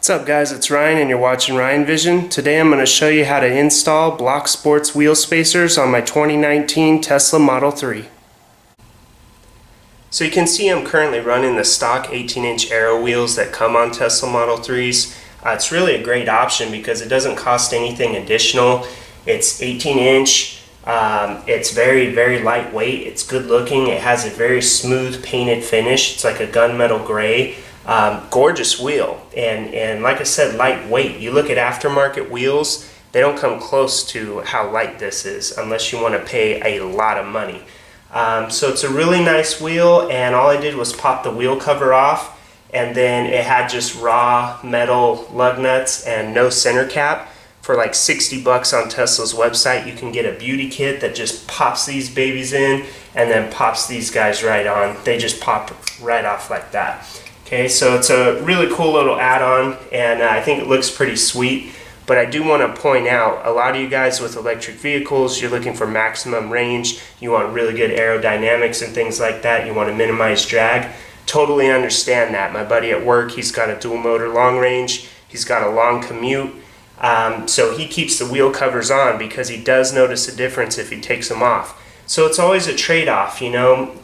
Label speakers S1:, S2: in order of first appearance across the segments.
S1: What's up guys, it's Ryan and you're watching Ryan Vision. Today I'm going to show you how to install BloxSport's wheel spacers on my 2019 Tesla Model 3. So you can see I'm currently running the stock 18-inch Aero wheels that come on Tesla Model 3s. It's really a great option because it doesn't cost anything additional. It's 18-inch, it's very lightweight, it's good looking, it has a very smooth painted finish, it's like a gunmetal gray. Gorgeous wheel, and like I said, lightweight. You look at aftermarket wheels, they don't come close to how light this is unless you want to pay a lot of money. So it's a really nice wheel, and all I did was pop the wheel cover off, and then it had just raw metal lug nuts and no center cap. For like 60 bucks on Tesla's website, you can get a beauty kit that just pops these babies in and then pops these guys right on. They just pop right off like that. Okay, so it's a really cool little add-on, and I think it looks pretty sweet. But I do want to point out, a lot of you guys with electric vehicles, you're looking for maximum range, you want really good aerodynamics and things like that, you want to minimize drag. Totally understand that. My buddy at work, he's got a dual motor long range, he's got a long commute, so he keeps the wheel covers on because he does notice a difference if he takes them off. So it's always a trade-off, you know,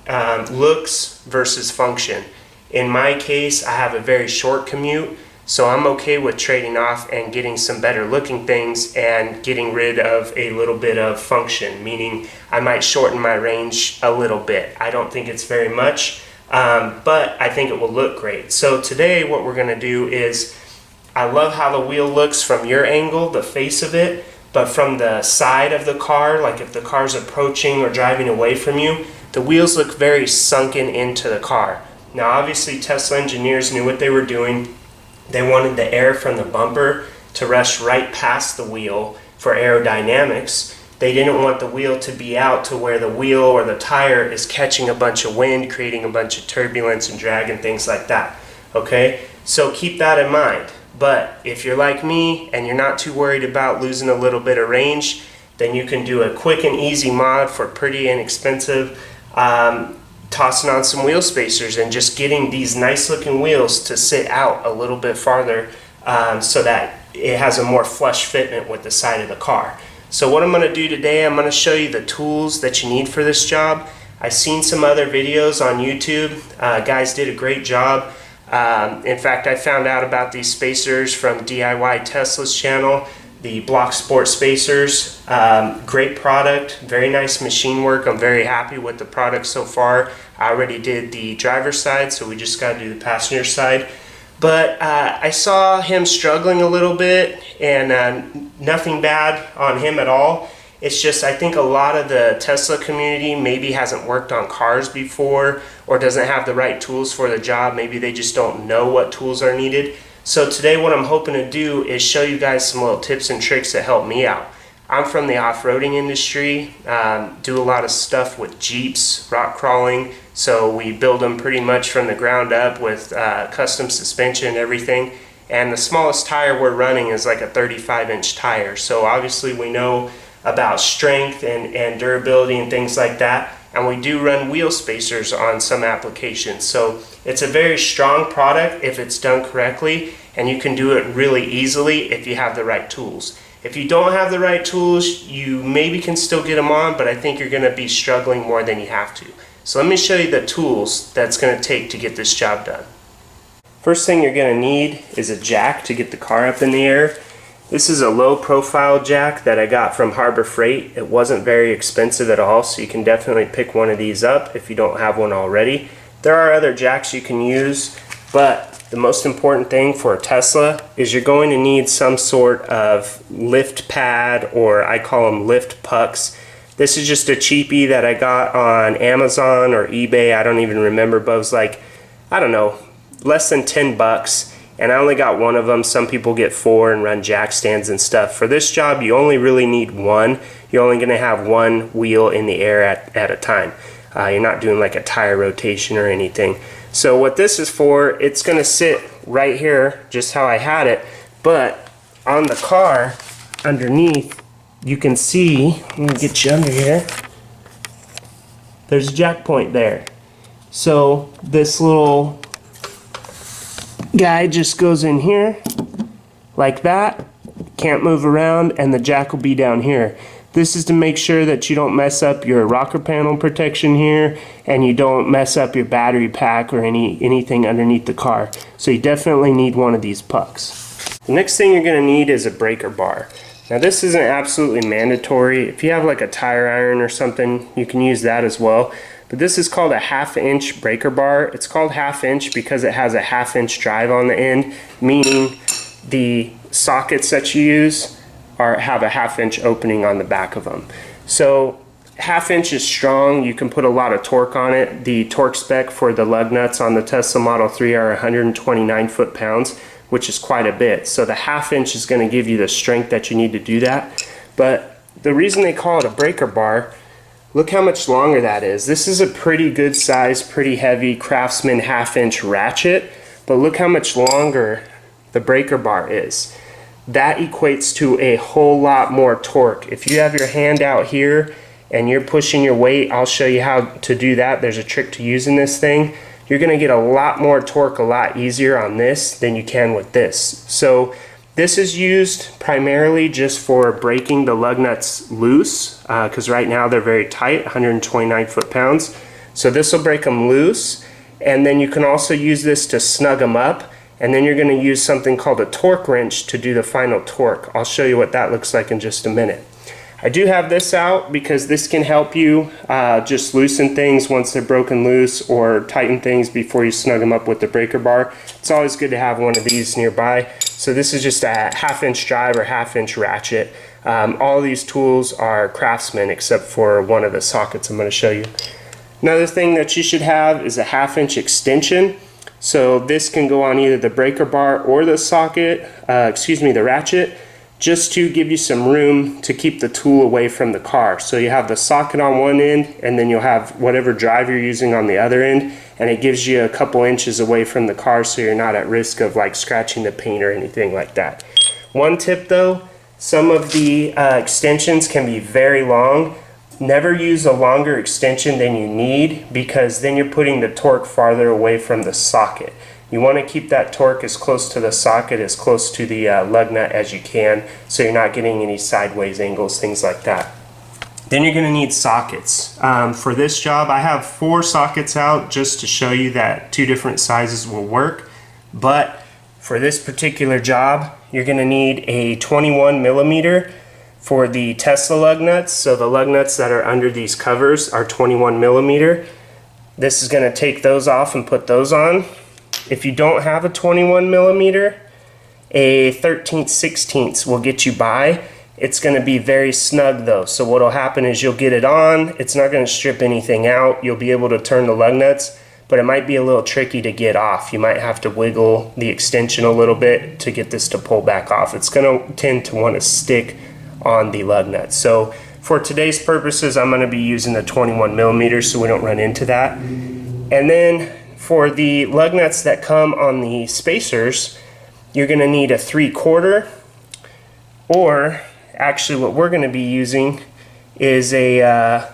S1: looks versus function. In my case, I have a very short commute, so I'm okay with trading off and getting some better looking things and getting rid of a little bit of function, meaning I might shorten my range a little bit. I don't think it's very much, but I think it will look great. So today what we're going to do is, I love how the wheel looks from your angle, the face of it, but from the side of the car, like if the car's approaching or driving away from you, the wheels look very sunken into the car. Now obviously Tesla engineers knew what they were doing. They wanted the air from the bumper to rush right past the wheel for aerodynamics. They didn't want the wheel to be out to where the wheel or the tire is catching a bunch of wind, creating a bunch of turbulence and drag and things like that. Okay, so keep that in mind. But if you're like me and you're not too worried about losing a little bit of range, then you can do a quick and easy mod for pretty inexpensive. Tossing on some wheel spacers and just getting these nice looking wheels to sit out a little bit farther so that it has a more flush fitment with the side of the car. So what I'm going to do today, I'm going to show you the tools that you need for this job. I've seen some other videos on YouTube. Guys did a great job. In fact, I found out about these spacers from DIY Tesla's channel, the BloxSport spacers. Great product, very nice machine work. I'm very happy with the product so far. I already did the driver's side, so we just got to do the passenger side. But I saw him struggling a little bit, and nothing bad on him at all. It's just I think a lot of the Tesla community maybe hasn't worked on cars before or doesn't have the right tools for the job. Maybe they just don't know what tools are needed. So today what I'm hoping to do is show you guys some little tips and tricks that help me out. I'm from the off-roading industry, do a lot of stuff with Jeeps, rock crawling, so we build them pretty much from the ground up with custom suspension and everything. And the smallest tire we're running is like a 35-inch tire, so obviously we know about strength and durability and things like that. And we do run wheel spacers on some applications. So it's a very strong product if it's done correctly, and you can do it really easily if you have the right tools. If you don't have the right tools, you maybe can still get them on, but I think you're going to be struggling more than you have to. So let me show you the tools that's going to take to get this job done. First thing you're going to need is a jack to get the car up in the air. This is a low profile jack that I got from Harbor Freight. It wasn't very expensive at all, so you can definitely pick one of these up if you don't have one already. There are other jacks you can use, but the most important thing for a Tesla is you're going to need some sort of lift pad, or I call them lift pucks. This is just a cheapie that I got on Amazon or eBay, I don't even remember, but it was like, I don't know, less than 10 bucks. And I only got one of them. Some people get 4 and run jack stands and stuff. For this job, you only really need one. You're only going to have one wheel in the air at a time. You're not doing like a tire rotation or anything. So what this is for, it's going to sit right here, just how I had it. But on the car, underneath, you can see, let me get you under here, there's a jack point there. So this little guy just goes in here like that, can't move around, and the jack will be down here. This is to make sure that you don't mess up your rocker panel protection here, and you don't mess up your battery pack or anything underneath the car. So you definitely need one of these pucks. The next thing you're going to need is a breaker bar. Now this isn't absolutely mandatory. If you have like a tire iron or something, you can use that as well. But this is called a 1/2 inch breaker bar. It's called 1/2 inch because it has a 1/2 inch drive on the end, meaning the sockets that you use have a 1/2 inch opening on the back of them. So 1/2 inch is strong. You can put a lot of torque on it. The torque spec for the lug nuts on the Tesla Model 3 are 129 foot-pounds, which is quite a bit. So the 1/2 inch is going to give you the strength that you need to do that. But the reason they call it a breaker bar, look how much longer that is. This is a pretty good size, pretty heavy Craftsman 1/2 inch ratchet, but look how much longer the breaker bar is. That equates to a whole lot more torque. If you have your hand out here and you're pushing your weight, I'll show you how to do that. There's a trick to using this thing. You're going to get a lot more torque a lot easier on this than you can with this. So this is used primarily just for breaking the lug nuts loose, because right now they're very tight, 129 foot-pounds. So this will break them loose, and then you can also use this to snug them up. And then you're going to use something called a torque wrench to do the final torque. I'll show you what that looks like in just a minute. I do have this out because this can help you just loosen things once they're broken loose, or tighten things before you snug them up with the breaker bar. It's always good to have one of these nearby. So this is just a 1/2 inch drive or 1/2 inch ratchet. All these tools are Craftsman except for one of the sockets I'm going to show you. Another thing that you should have is a 1/2 inch extension. So this can go on either the breaker bar or the socket, the ratchet, just to give you some room to keep the tool away from the car. So you have the socket on one end, and then you'll have whatever drive you're using on the other end, and it gives you a couple inches away from the car so you're not at risk of like scratching the paint or anything like that. One tip though, some of the extensions can be very long. Never use a longer extension than you need, because then you're putting the torque farther away from the socket. You want to keep that torque as close to the socket, as close to the lug nut as you can, so you're not getting any sideways angles, things like that. Then you're going to need sockets. For this job, I have 4 sockets out just to show you that 2 different sizes will work. But for this particular job, you're going to need a 21 millimeter for the Tesla lug nuts. So the lug nuts that are under these covers are 21 millimeter. This is going to take those off and put those on. If you don't have a 21 millimeter, a 13/16 will get you by. It's going to be very snug though. So what will happen is you'll get it on. It's not going to strip anything out. You'll be able to turn the lug nuts, but it might be a little tricky to get off. You might have to wiggle the extension a little bit to get this to pull back off. It's going to tend to want to stick on the lug nuts. So for today's purposes, I'm going to be using the 21 millimeters so we don't run into that. And then for the lug nuts that come on the spacers, you're going to need a 3/4, or actually what we're going to be using is a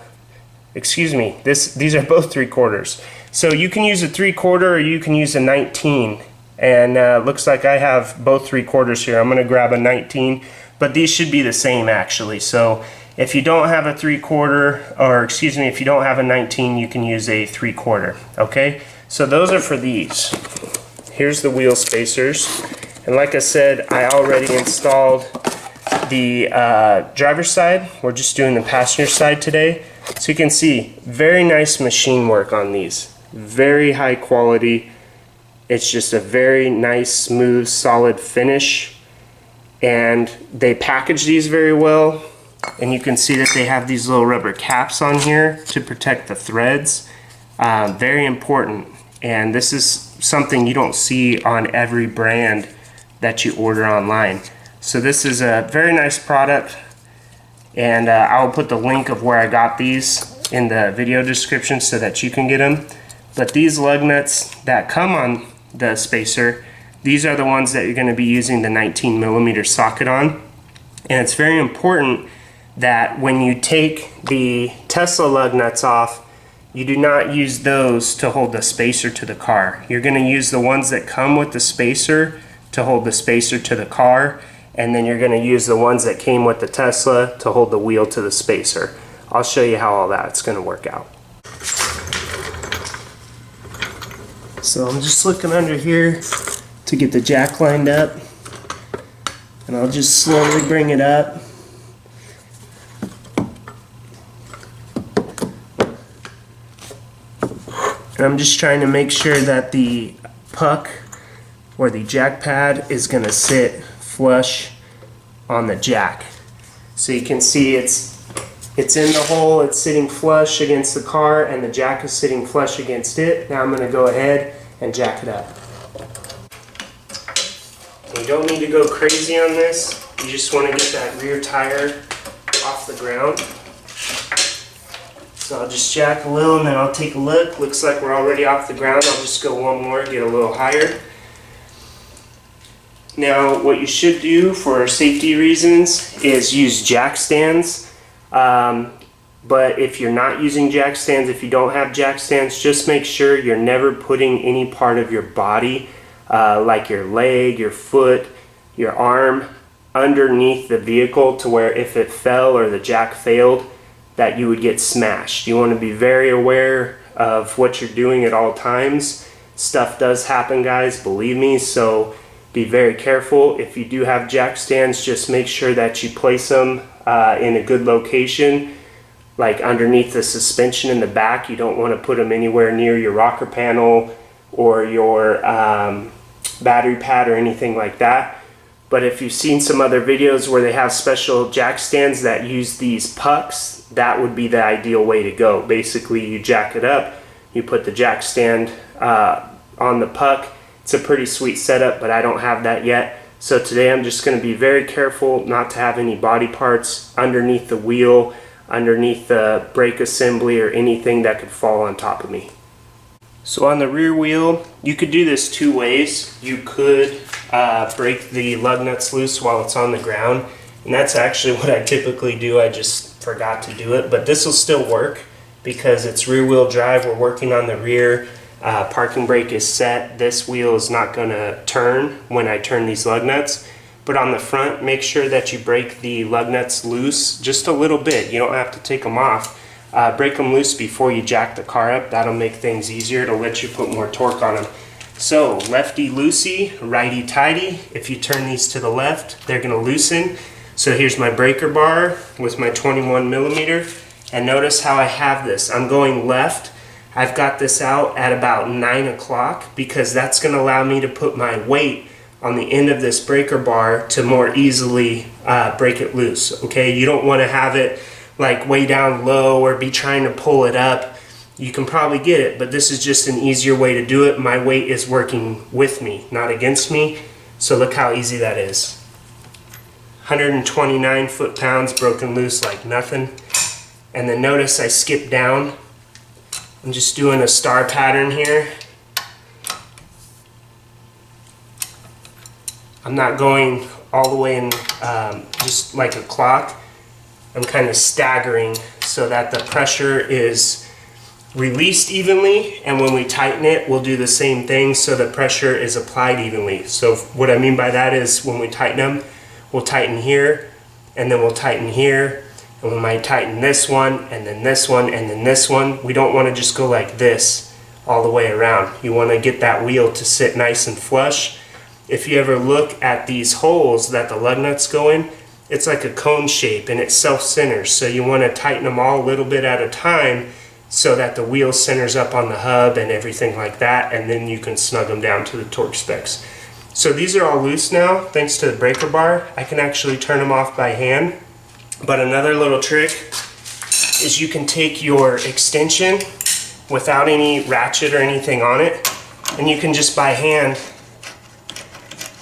S1: these are both 3/4. So you can use a 3/4 or you can use a 19, and looks like I have both 3/4 here. I'm going to grab a 19, but these should be the same actually. So if you don't have a 3/4, or if you don't have a 19, you can use a 3/4. Okay, so those are for these. Here's the wheel spacers, and like I said, I already installed the driver's side. We're just doing the passenger side today. So you can see very nice machine work on these, very high quality. It's just a very nice, smooth, solid finish, and they package these very well. And you can see that they have these little rubber caps on here to protect the threads. Very important, and this is something you don't see on every brand that you order online. So this is a very nice product, and I'll put the link of where I got these in the video description so that you can get them. But these lug nuts that come on the spacer, these are the ones that you're going to be using the 19 millimeter socket on. And it's very important that when you take the Tesla lug nuts off, you do not use those to hold the spacer to the car. You're going to use the ones that come with the spacer to hold the spacer to the car, and then you're going to use the ones that came with the Tesla to hold the wheel to the spacer. I'll show you how all that's going to work out. So I'm just looking under here to get the jack lined up, and I'll just slowly bring it up. And I'm just trying to make sure that the puck or the jack pad is going to sit flush on the jack. So you can see it's in the hole, it's sitting flush against the car, and the jack is sitting flush against it. Now I'm going to go ahead and jack it up. And you don't need to go crazy on this. You just want to get that rear tire off the ground. So I'll just jack a little and then I'll take a look. Looks like we're already off the ground. I'll just go one more, get a little higher. Now what you should do for safety reasons is use jack stands. But if you're not using jack stands, if you don't have jack stands, just make sure you're never putting any part of your body, like your leg, your foot, your arm, underneath the vehicle to where if it fell or the jack failed, that you would get smashed. You want to be very aware of what you're doing at all times. Stuff does happen, guys, believe me, so be very careful. If you do have jack stands, just make sure that you place them in a good location, like underneath the suspension in the back. You don't want to put them anywhere near your rocker panel or your battery pad or anything like that. But if you've seen some other videos where they have special jack stands that use these pucks, that would be the ideal way to go. Basically, you jack it up, you put the jack stand on the puck. It's a pretty sweet setup, but I don't have that yet. So today I'm just going to be very careful not to have any body parts underneath the wheel, underneath the brake assembly, or anything that could fall on top of me. So on the rear wheel, you could do this two ways. You could break the lug nuts loose while it's on the ground, and that's actually what I typically do. I just forgot to do it, but this will still work because it's rear wheel drive. We're working on the rear. Parking brake is set. This wheel is not going to turn when I turn these lug nuts. But on the front, make sure that you break the lug nuts loose just a little bit. You don't have to take them off. Break them loose before you jack the car up. That'll make things easier. It'll let you put more torque on them. So lefty loosey, righty tighty. If you turn these to the left, they're going to loosen. So here's my breaker bar with my 21 millimeter. And notice how I have this. I'm going left. I've got this out at about 9 o'clock because that's going to allow me to put my weight on the end of this breaker bar to more easily break it loose. Okay, you don't want to have it like way down low or be trying to pull it up. You can probably get it, but this is just an easier way to do it. My weight is working with me, not against me. So look how easy that is. 129 foot-pounds broken loose like nothing. And then notice I skipped down. I'm just doing a star pattern here. I'm not going all the way in just like a clock. I'm kind of staggering so that the pressure is released evenly, and when we tighten it, we'll do the same thing so the pressure is applied evenly. So what I mean by that is when we tighten them, we'll tighten here, and then we'll tighten here, and we might tighten this one, and then this one, and then this one. We don't want to just go like this all the way around. You want to get that wheel to sit nice and flush. If you ever look at these holes that the lug nuts go in, it's like a cone shape and it self-centers. So you want to tighten them all a little bit at a time so that the wheel centers up on the hub and everything like that, and then you can snug them down to the torque specs. So these are all loose now thanks to the breaker bar. I can actually turn them off by hand. But another little trick is you can take your extension without any ratchet or anything on it, and you can just by hand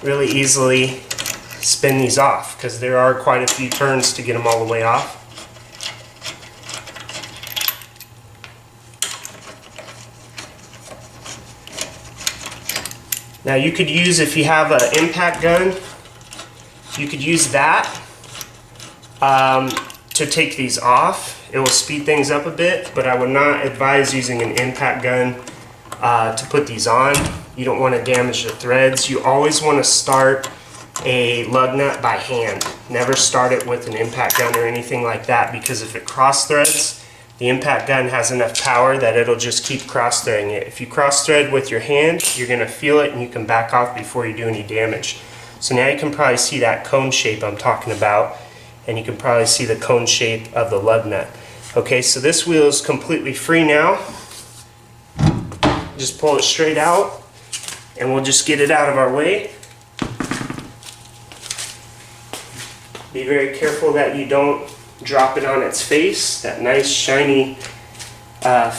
S1: really easily spin these off, because there are quite a few turns to get them all the way off. Now you could use, if you have an impact gun, you could use that to take these off. It will speed things up a bit, but I would not advise using an impact gun to put these on. You don't want to damage the threads. You always want to start a lug nut by hand. Never start it with an impact gun or anything like that, because if it cross threads, the impact gun has enough power that it'll just keep cross threading it. If you cross thread with your hand, you're going to feel it and you can back off before you do any damage. So now you can probably see that cone shape I'm talking about, and you can probably see the cone shape of the lug nut. Okay, so this wheel is completely free now. Just pull it straight out and we'll just get it out of our way. Be very careful that you don't drop it on its face, that nice shiny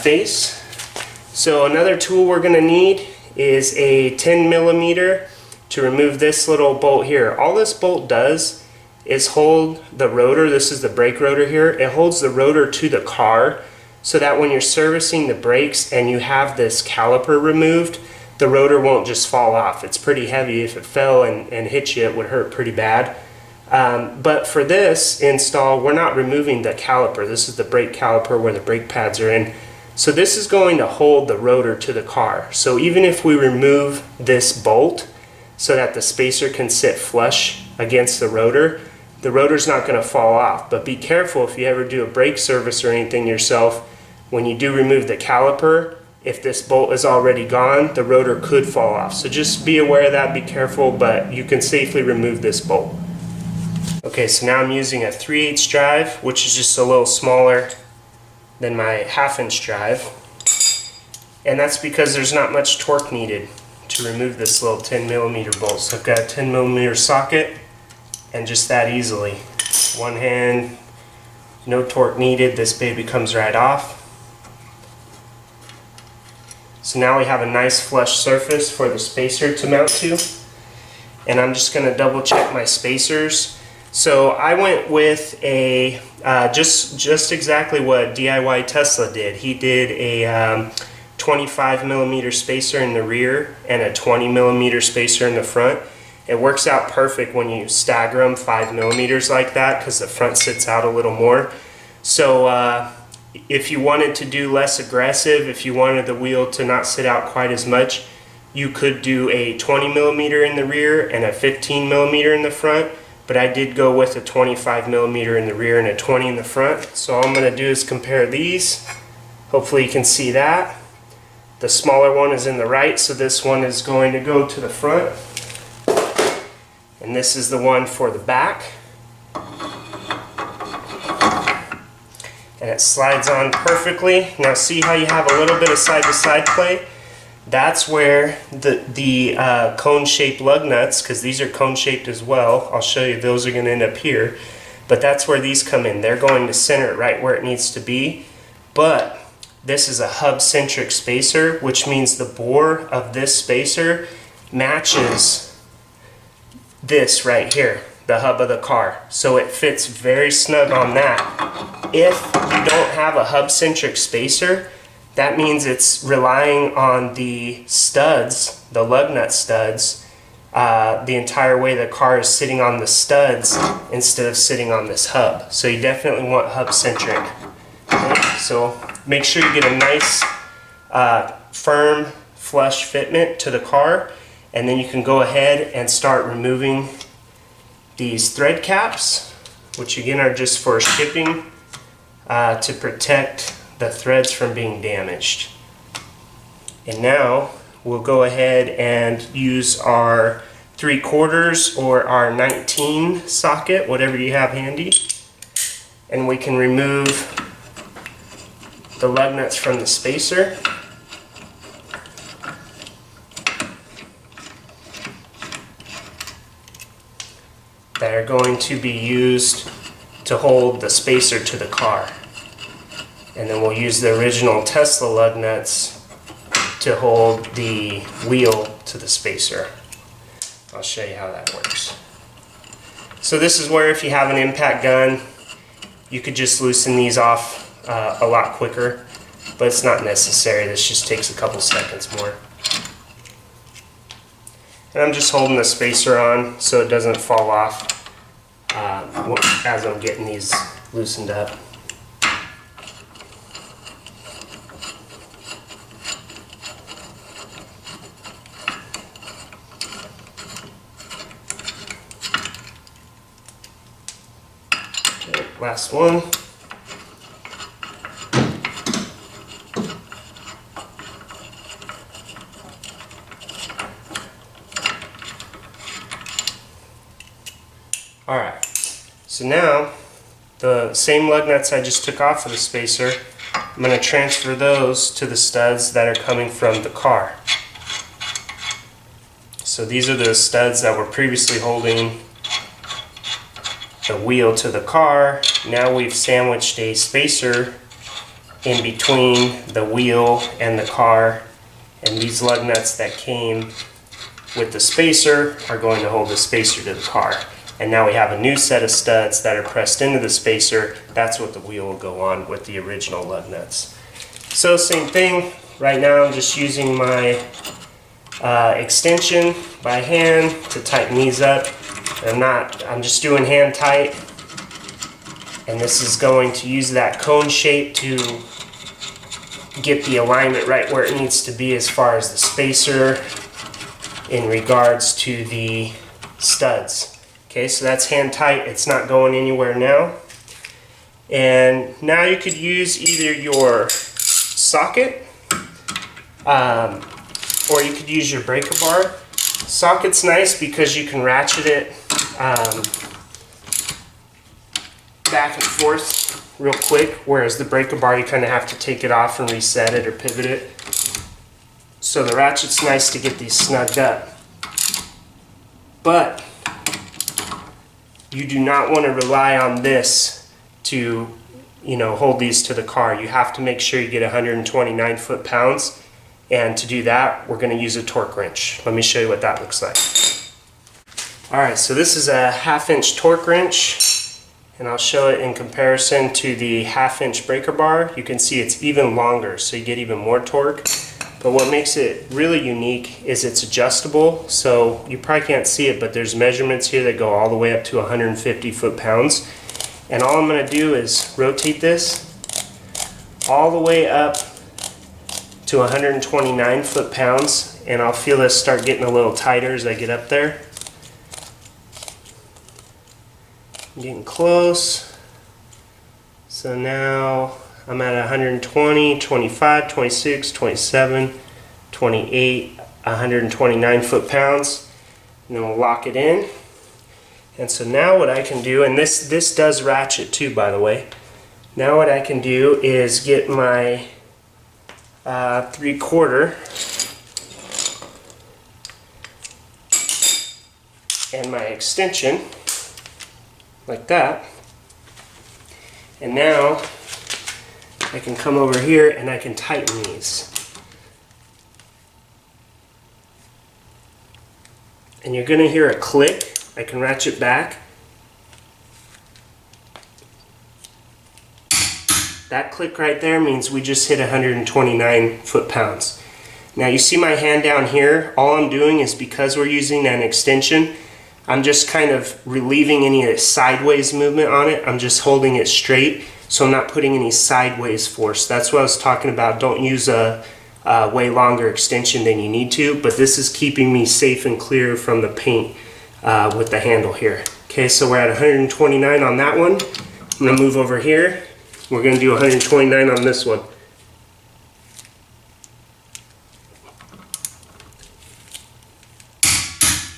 S1: face. So another tool we're going to need is a 10mm to remove this little bolt here. All this bolt does is hold the rotor. This is the brake rotor here. It holds the rotor to the car so that when you're servicing the brakes and you have this caliper removed, the rotor won't just fall off. It's pretty heavy. If it fell and hit you, it would hurt pretty bad. But for this install, we're not removing the caliper. This is the brake caliper where the brake pads are in. So this is going to hold the rotor to the car. So even if we remove this bolt so that the spacer can sit flush against the rotor's not going to fall off. But be careful if you ever do a brake service or anything yourself, when you do remove the caliper, if this bolt is already gone, the rotor could fall off. So just be aware of that, be careful, but you can safely remove this bolt. Okay, so now I'm using a 3/8 drive, which is just a little smaller than my 1/2" drive. And that's because there's not much torque needed to remove this little 10mm bolt. So I've got a 10mm socket, and just that easily. One hand, no torque needed, this baby comes right off. So now we have a nice flush surface for the spacer to mount to. And I'm just going to double check my spacers. So I went with a, just exactly what DIY Tesla did. He did a 25mm spacer in the rear and a 20mm spacer in the front. It works out perfect when you stagger them 5mm like that, because the front sits out a little more. So if you wanted to do less aggressive, if you wanted the wheel to not sit out quite as much, you could do a 20mm in the rear and a 15mm in the front. But I did go with a 25mm in the rear and a 20 in the front. So all I'm going to do is compare these. Hopefully you can see that. The smaller one is in the right, so this one is going to go to the front. And this is the one for the back. And it slides on perfectly. Now see how you have a little bit of side-to-side play? That's where the cone-shaped lug nuts, because these are cone-shaped as well, I'll show you, those are going to end up here, but that's where these come in. They're going to center it right where it needs to be, but this is a hub-centric spacer, which means the bore of this spacer matches this right here, the hub of the car. So it fits very snug on that. If you don't have a hub-centric spacer, that means it's relying on the studs, the lug nut studs, the entire way the car is sitting on the studs instead of sitting on this hub. So you definitely want hub-centric. Okay, so make sure you get a nice firm flush fitment to the car, and then you can go ahead and start removing these thread caps, which again are just for shipping to protect the threads from being damaged. And now we'll go ahead and use our 3/4 or our 19 socket, whatever you have handy, and we can remove the lug nuts from the spacer. That are going to be used to hold the spacer to the car. And then we'll use the original Tesla lug nuts to hold the wheel to the spacer. I'll show you how that works. So this is where if you have an impact gun, you could just loosen these off a lot quicker, but it's not necessary. This just takes a couple seconds more. And I'm just holding the spacer on so it doesn't fall off as I'm getting these loosened up. last one. Alright, so now the same lug nuts I just took off of the spacer, I'm going to transfer those to the studs that are coming from the car. So these are the studs that were previously holding the wheel to the car. Now we've sandwiched a spacer in between the wheel and the car, and these lug nuts that came with the spacer are going to hold the spacer to the car. And now we have a new set of studs that are pressed into the spacer. That's what the wheel will go on with the original lug nuts. So same thing, right now I'm just using my extension by hand to tighten these up. I'm just doing hand tight, and this is going to use that cone shape to get the alignment right where it needs to be as far as the spacer in regards to the studs. Okay, so that's hand tight, it's not going anywhere now. And now you could use either your socket or you could use your breaker bar. Socket's nice because you can ratchet it back and forth real quick, whereas the breaker bar you kind of have to take it off and reset it or pivot it. So the ratchet's nice to get these snugged up. But you do not want to rely on this to, hold these to the car. You have to make sure you get 129 foot-pounds, and to do that, we're going to use a torque wrench. Let me show you what that looks like. Alright, so this is a 1/2-inch torque wrench, and I'll show it in comparison to the 1/2-inch breaker bar. You can see it's even longer, so you get even more torque. But what makes it really unique is it's adjustable, so you probably can't see it, but there's measurements here that go all the way up to 150 foot-pounds. And all I'm going to do is rotate this all the way up to 129 foot-pounds, and I'll feel this start getting a little tighter as I get up there. I'm getting close. So now I'm at 120, 25, 26, 27, 28, 129 foot-pounds. And then we'll lock it in. And so now what I can do, and this does ratchet too, by the way. Now what I can do is get my 3/4 and my extension like that. And now I can come over here and I can tighten these. And you're going to hear a click. I can ratchet back. That click right there means we just hit 129 foot-pounds. Now you see my hand down here. All I'm doing is, because we're using an extension, I'm just kind of relieving any sideways movement on it. I'm just holding it straight, so I'm not putting any sideways force. That's what I was talking about. Don't use a way longer extension than you need to, but this is keeping me safe and clear from the paint with the handle here. Okay, so we're at 129 on that one. I'm going to move over here. We're going to do 129 on this one.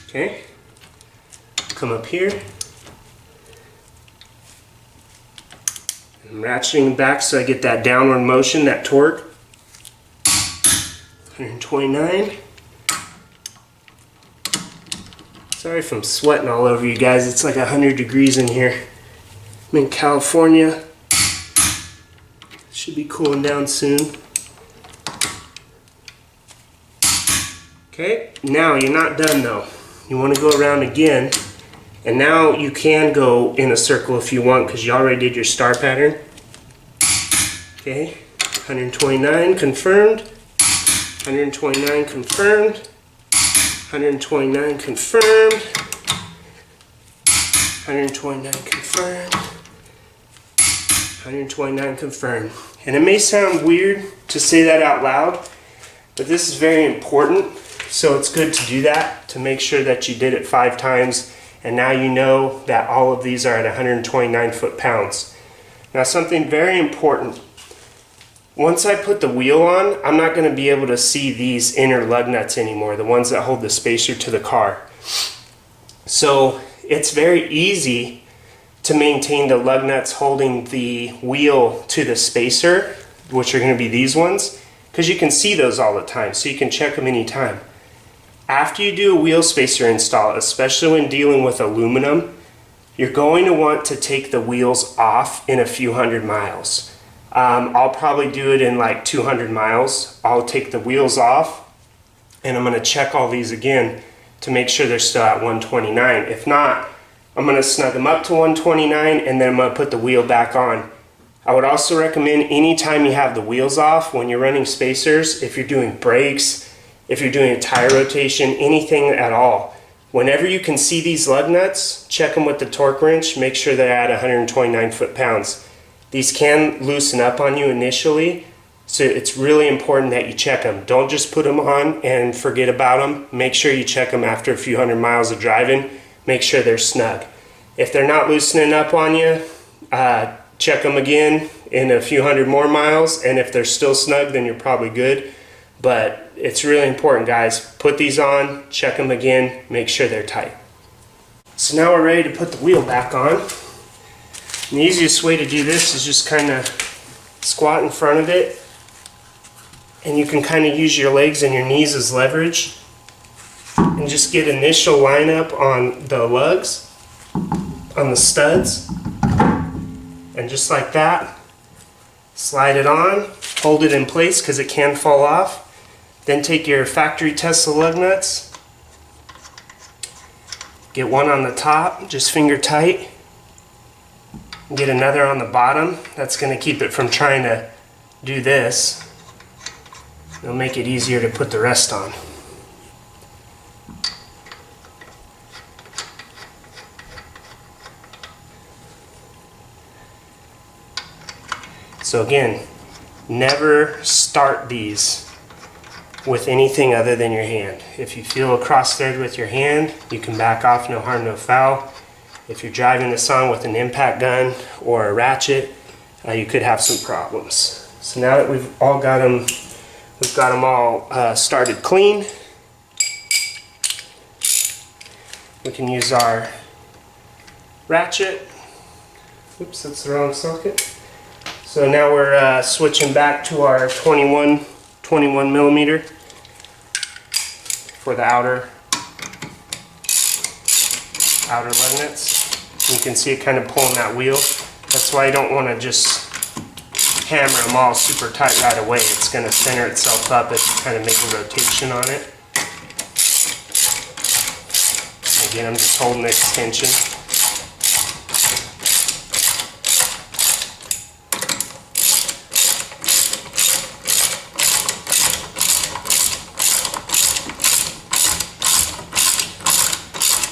S1: Okay, come up here. I'm ratcheting back so I get that downward motion, that torque. 129. Sorry if I'm sweating all over you guys. It's like 100 degrees in here. I'm in California. Should be cooling down soon. Okay, now you're not done though. You want to go around again. And now you can go in a circle if you want, because you already did your star pattern. Okay, 129 confirmed. 129 confirmed. 129 confirmed. 129 confirmed. 129 confirmed. And it may sound weird to say that out loud, but this is very important. So it's good to do that, to make sure that you did it 5 times. And now you know that all of these are at 129 foot-pounds. Now something very important. Once I put the wheel on, I'm not going to be able to see these inner lug nuts anymore, the ones that hold the spacer to the car. So it's very easy to maintain the lug nuts holding the wheel to the spacer, which are going to be these ones, because you can see those all the time, so you can check them anytime. After you do a wheel spacer install, especially when dealing with aluminum, you're going to want to take the wheels off in a few hundred miles. I'll probably do it in like 200 miles. I'll take the wheels off and I'm going to check all these again to make sure they're still at 129. If not, I'm going to snug them up to 129 and then I'm going to put the wheel back on. I would also recommend anytime you have the wheels off when you're running spacers, if you're doing brakes, if you're doing a tire rotation, anything at all, whenever you can see these lug nuts, check them with the torque wrench, make sure they're at 129 foot-pounds. These can loosen up on you initially, so it's really important that you check them. Don't just put them on and forget about them. Make sure you check them after a few hundred miles of driving. Make sure they're snug. If they're not loosening up on you, check them again in a few hundred more miles, and if they're still snug, then you're probably good. But it's really important, guys. Put these on, check them again, make sure they're tight. So now we're ready to put the wheel back on. And the easiest way to do this is just kind of squat in front of it, and you can kind of use your legs and your knees as leverage and just get initial lineup on the lugs, on the studs, and just like that, slide it on, hold it in place because it can fall off. Then take your factory Tesla lug nuts, get one on the top, just finger tight, and get another on the bottom. That's going to keep it from trying to do this. It'll make it easier to put the rest on. So again, never start these with anything other than your hand. If you feel a cross thread with your hand, you can back off, no harm, no foul. If you're driving this on with an impact gun or a ratchet, you could have some problems. So now that we've got them all started clean, we can use our ratchet. Oops, that's the wrong socket. So now we're switching back to our 21 millimeter for the outer lug nuts. You can see it kind of pulling that wheel. That's why you don't want to just hammer them all super tight right away. It's going to center itself up if you kind of make a rotation on it. Again, I'm just holding the extension.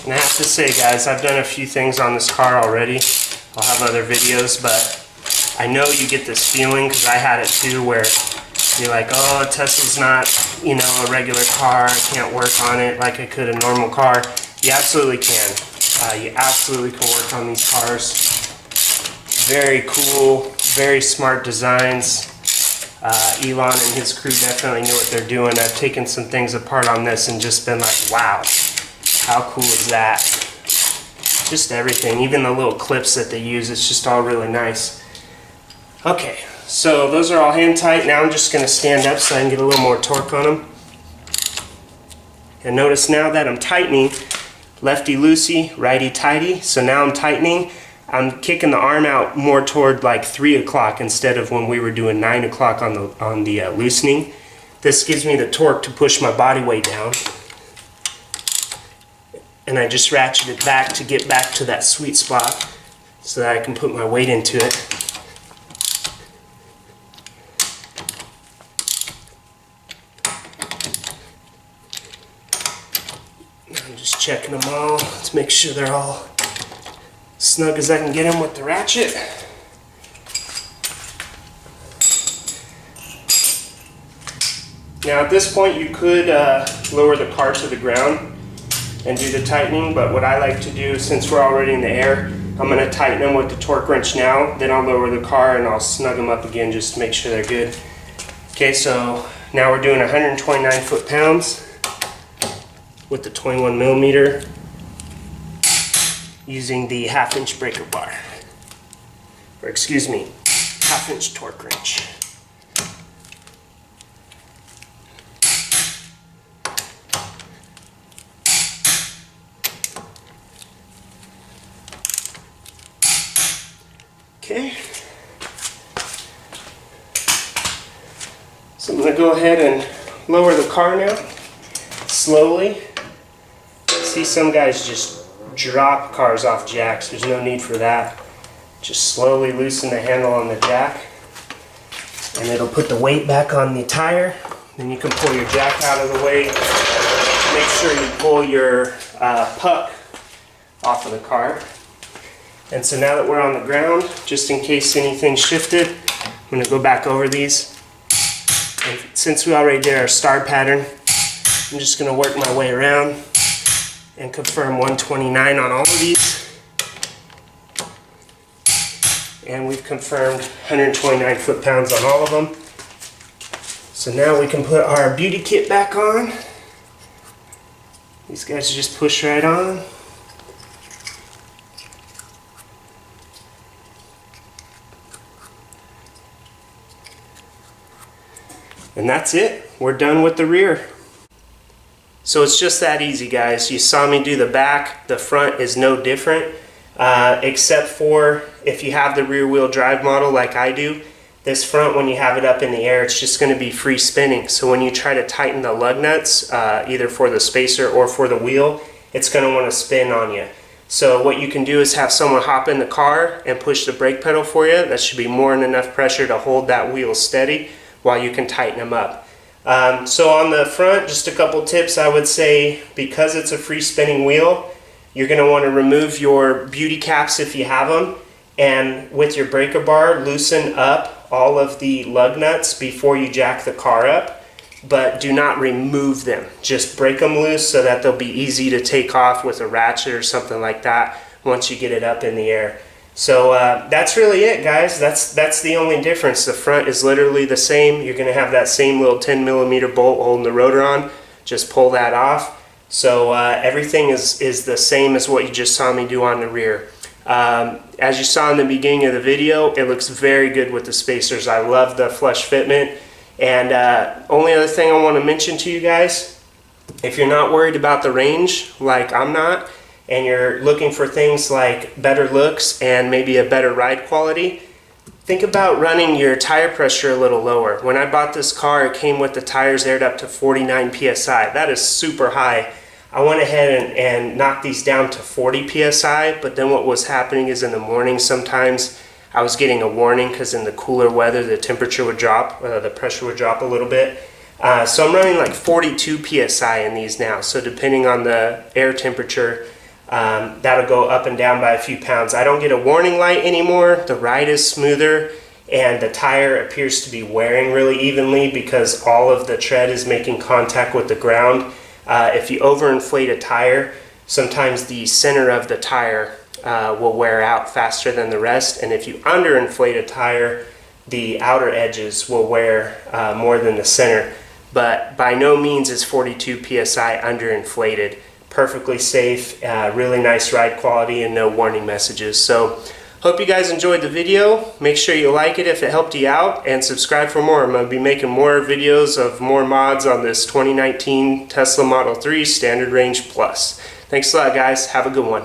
S1: And I have to say, guys, I've done a few things on this car already. I'll have other videos, but I know you get this feeling, because I had it too, where you're like, oh, Tesla's not, you know, a regular car. I can't work on it like I could a normal car. You absolutely can. You absolutely can work on these cars. Very cool, very smart designs. Elon and his crew definitely knew what they're doing. I've taken some things apart on this and just been like, wow. How cool is that? Just everything, even the little clips that they use, it's just all really nice. Okay, so those are all hand tight. Now I'm just going to stand up so I can get a little more torque on them. And notice now that I'm tightening, lefty loosey, righty tighty. So now I'm tightening. I'm kicking the arm out more toward like 3 o'clock instead of when we were doing 9 o'clock on the loosening. This gives me the torque to push my body weight down. And I just ratchet it back to get back to that sweet spot so that I can put my weight into it. I'm just checking them all to make sure they're all snug as I can get them with the ratchet. Now at this point you could lower the car to the ground and do the tightening, but what I like to do, since we're already in the air, I'm going to tighten them with the torque wrench now, then I'll lower the car and I'll snug them up again just to make sure they're good. Okay, so now we're doing 129 foot-pounds with the 21 millimeter using the 1/2 inch breaker bar, or excuse me, 1/2 inch torque wrench. Okay, so I'm going to go ahead and lower the car now, slowly. See, some guys just drop cars off jacks. There's no need for that. Just slowly loosen the handle on the jack, and it'll put the weight back on the tire. Then you can pull your jack out of the way. Make sure you pull your puck off of the car. And so now that we're on the ground, just in case anything shifted, I'm going to go back over these. And since we already did our star pattern, I'm just going to work my way around and confirm 129 on all of these. And we've confirmed 129 foot-pounds on all of them. So now we can put our beauty kit back on. These guys just push right on. And that's it. We're done with the rear. So it's just that easy, guys. You saw me do the back. The front is no different, except for if you have the rear wheel drive model like I do. This front, when you have it up in the air, it's just going to be free spinning. So when you try to tighten the lug nuts, either for the spacer or for the wheel, it's going to want to spin on you. So what you can do is have someone hop in the car and push the brake pedal for you. That should be more than enough pressure to hold that wheel steady while you can tighten them up. So on the front, just a couple tips. I would say, because it's a free spinning wheel, you're going to want to remove your beauty caps if you have them, and with your breaker bar, loosen up all of the lug nuts before you jack the car up, but do not remove them. Just break them loose so that they'll be easy to take off with a ratchet or something like that once you get it up in the air. So that's really it, guys. That's the only difference. The front is literally the same. You're going to have that same little 10 millimeter bolt holding the rotor on. Just pull that off. So everything is the same as what you just saw me do on the rear. As you saw in the beginning of the video, it looks very good with the spacers. I love the flush fitment. And only other thing I want to mention to you guys, if you're not worried about the range like I'm not, and you're looking for things like better looks and maybe a better ride quality, think about running your tire pressure a little lower. When I bought this car, it came with the tires aired up to 49 PSI. That is super high. I went ahead and knocked these down to 40 PSI, but then what was happening is in the morning sometimes I was getting a warning because in the cooler weather the temperature would drop, the pressure would drop a little bit. So I'm running like 42 PSI in these now. So depending on the air temperature, that'll go up and down by a few pounds. I don't get a warning light anymore. The ride is smoother and the tire appears to be wearing really evenly because all of the tread is making contact with the ground. If you overinflate a tire, sometimes the center of the tire will wear out faster than the rest, and if you underinflate a tire, the outer edges will wear more than the center. But by no means is 42 PSI underinflated. Perfectly safe, really nice ride quality, and no warning messages. So hope you guys enjoyed the video. Make sure you like it if it helped you out, and subscribe for more. I'm going to be making more videos of more mods on this 2019 Tesla Model 3 Standard Range Plus. Thanks a lot, guys. Have a good one.